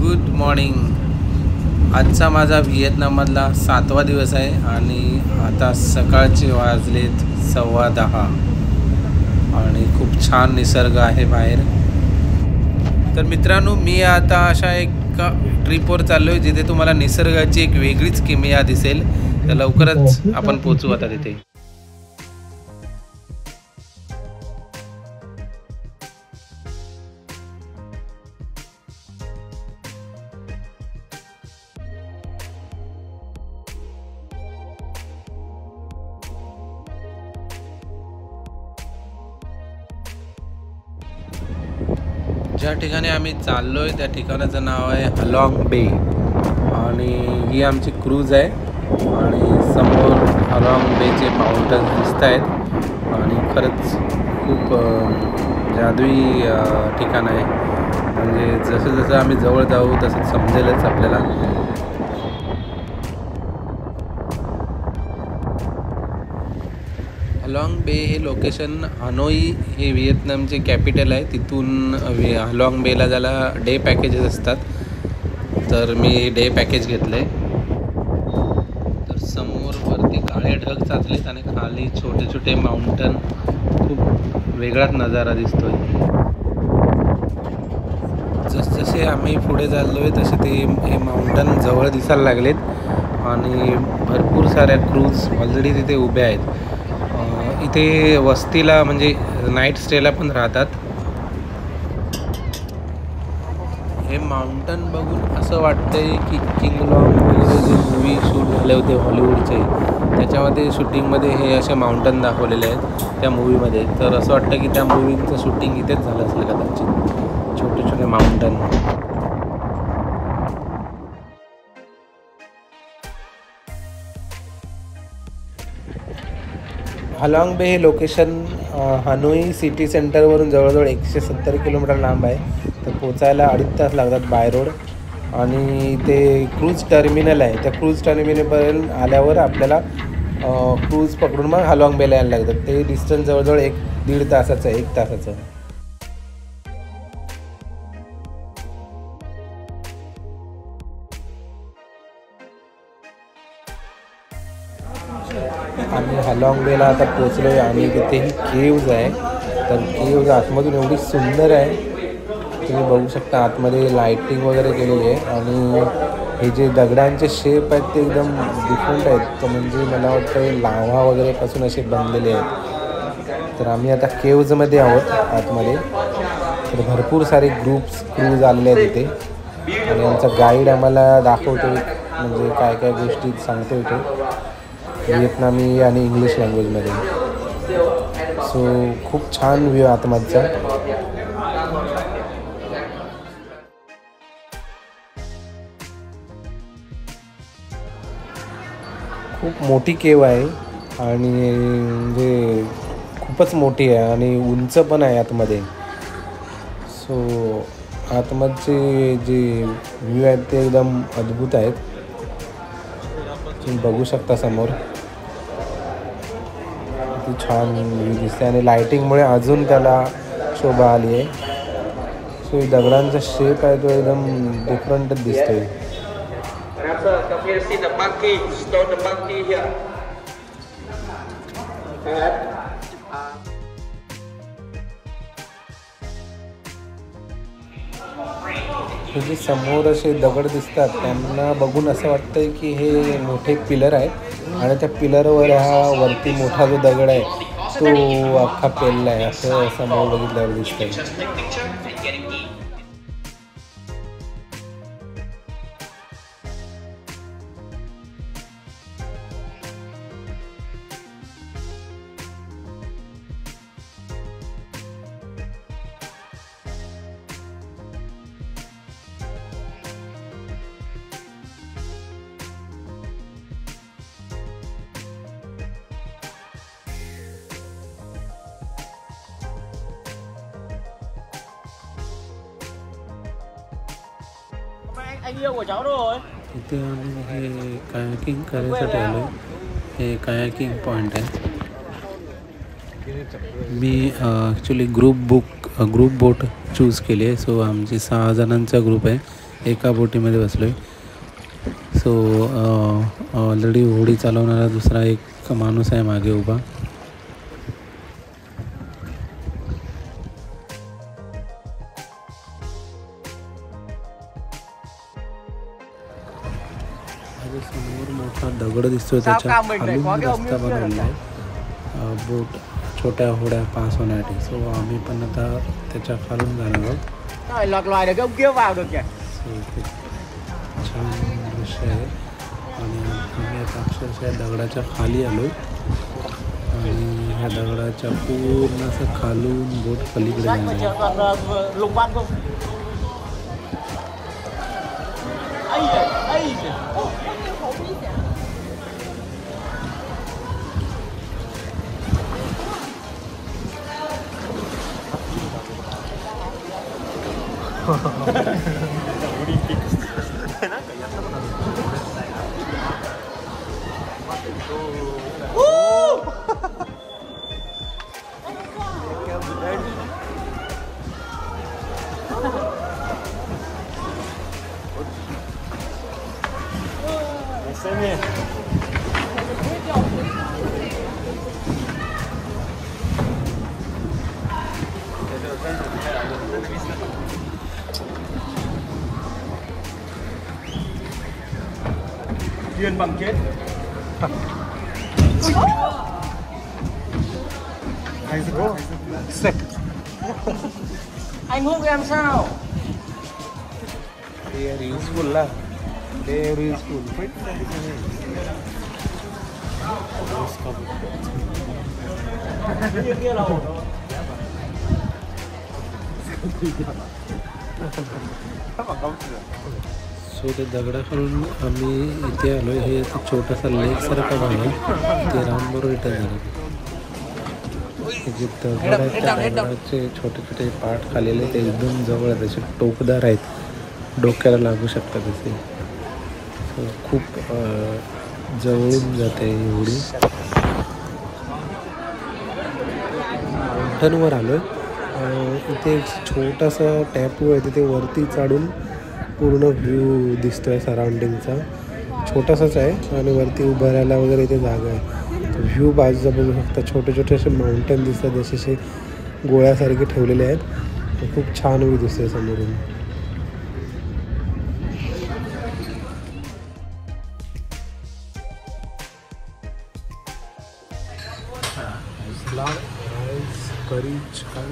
Good morning. आजचा माझा व्हिएतनाममधला 7वा दिवस आहे आणि आता सकाळचे वाजलेत 10:15 आणि खूप छान निसर्ग आहे बाहेर। तर मित्रांनो, मी आता अशा एक ट्रिपवर चाललो आहे जिथे तुम्हाला निसर्गाची एक वेगळीच किमया दिसेल। तर लवकरच आपण पोहोचू आता तिथे। ज्या ठिकाणी आम्ही चाललोय त्या ठिकाणाचं नाव आहे हलॉंग बे आणि ही आमची क्रूज आहे आणि समोर हलॉंग बेचे माउंटन्स दिसत आहेत आणि खरंच खूप जादुई ठिकाण आहे। म्हणजे जसं जसं आम्ही जवळ जाऊ तसं समजेलच आपल्याला। हलॉंग बे हे लोकेशन हनोई हे व्हिएतनामचे कॅपिटल आहे। तिथून हलॉंग बेला जायला डे पॅकेजेस असतात, तर मी डे पॅकेज घेतलं आहे। तर समोर वरती काळे ढग साचलेत आणि खाली छोटे छोटे माउंटन, खूप वेगळाच नजारा दिसतोय। जसजसे आम्ही पुढे चाललो आहे तसे ते हे माउंटन जवळ दिसायला लागलेत आणि भरपूर साऱ्या क्रूज ऑलरेडी तिथे उभ्या आहेत। इथे वस्तीला म्हणजे नाईट स्टेला पण राहतात। हे माउंटन बघून असं वाटतंय की किंग लॉन्ग वगैरे जे मूवी शूट झाले होते हॉलिवूडचे, त्याच्यामध्ये शूटिंगमध्ये हे असे माउंटन दाखवलेले आहेत त्या मूवीमध्ये। तर असं वाटतं की त्या मूवीचं शूटिंग इथेच झालं असेल कदाचित, छोटे छोटे माउंटन। हलॉंग बे हे लोकेशन हनोई सिटी सेंटरवरून जवळजवळ 170 किलोमीटर लांब आहे। तर पोचायला 2.5 तास लागतात बाय रोड आणि ते क्रूज टर्मिनल आहे। त्या क्रूज टर्मिनलपर्यंत आल्यावर आपल्याला क्रूज पकडून मग हलॉंग बेला यायला लागतात। ते डिस्टन्स जवळजवळ 1-1.5 तासाचं आहे, 1 तासाचं। आम्ही हलॉंग बेला आता पोचलो आहे आणि तिथे ही केव्ज आहे। तर केव्ज आतमधून एवढी सुंदर आहे, तुम्ही बघू शकता। आतमध्ये लाईटिंग वगैरे केलेली आहे आणि हे जे दगडांचे शेप आहेत ते एकदम डिफरंट आहेत। तर म्हणजे मला वाटतं लाव्हा वगैरेपासून असे बनलेले आहेत। तर आम्ही आता केव्जमध्ये आहोत आतमध्ये। तर भरपूर सारे क्रूज आलेले आहेत तिथे आणि आमचा गाईड आम्हाला दाखवतो, म्हणजे काय काय गोष्टी सांगतो तो व्हिएतनामी आणि इंग्लिश लँग्वेजमध्ये। सो खूप छान व्ह्यू आतमधचा। खूप मोठी केव आहे आणि म्हणजे खूपच मोठी आहे आणि उंच पण आहे आतमध्ये। सो आतमधचे जे व्ह्यू आहेत ते एकदम अद्भुत आहेत, तुम्ही बघू शकता समोर किती छान व्ह्यू दिसते आणि लाईटिंगमुळे अजून त्याला शोभा आली आहे। सो दगडांचा शेप आहे तो एकदम डिफरंटच दिसतोय। हे जे समोर असे दगड दिसतात त्यांना बघून असं वाटतंय की हे मोठे पिलर आहेत आणि त्या पिलरवर हा वरती मोठा जो दगड आहे तो अख्खा पेलला आहे, असं समोर बघितल्यावर दिसतंय। anh yêu của cháu rồi. इथे आम्ही हे कायाकिंग करायसाठी आलो आहे। हे कायाकिंग पॉईंट आहे। मी ॲक्च्युली ग्रुप बोट चूज केली आहे। सो आमची 6 जणांचा ग्रुप आहे एका बोटीमध्ये बसलो आहे. सो ऑलरेडी होडी चालवणारा दुसरा एक माणूस आहे मागे उभा. समोर मोठा दगड दिसतोय, त्याच्या खालून रस्ता बनवलेला आहे बोट छोट्या होड्या पास होण्यासाठी. सो आम्ही पण आता त्याच्या खालून जाणार आहोत. छान दृश्य आहे आणि आम्ही आता अक्षरशः दगडाच्या खाली आलो आणि ह्या दगडाच्या पूर्ण असं खालून बोट पलीकडे जाणार. Duyên bằng chết. Anh hút em sao? They are useful lah. They are useful. So ते दगडाखालून आम्ही इथे आलो. हे छोटासा लेक सारखा झाला ते रामबरोबर रिटर्न झालं. जे दगड आहेत त्या दगडाचे छोटे छोटे पाठ खालेले ते एकदम जवळ आहेत, असे टोकदार आहेत, डोक्याला लागू शकतात असे. सो खूप जवळून जाते एवढी. माउंटनवर आलो आहे. इथे एक छोटासा टॅपू आहे, तिथे वरती चढून पूर्ण व्ह्यू दिसतो आहे सराउंडिंगचा. छोटासाच आहे आणि वरती उभं राहायला वगैरे इथे जागा आहे. व्ह्यू बाजूचा बघू शकता, छोटे छोटे असे माउंटन दिसतात, जसे असे गोळ्यासारखे ठेवलेले आहेत. खूप छान व्ह्यू दिसतोय समोरून. करी छान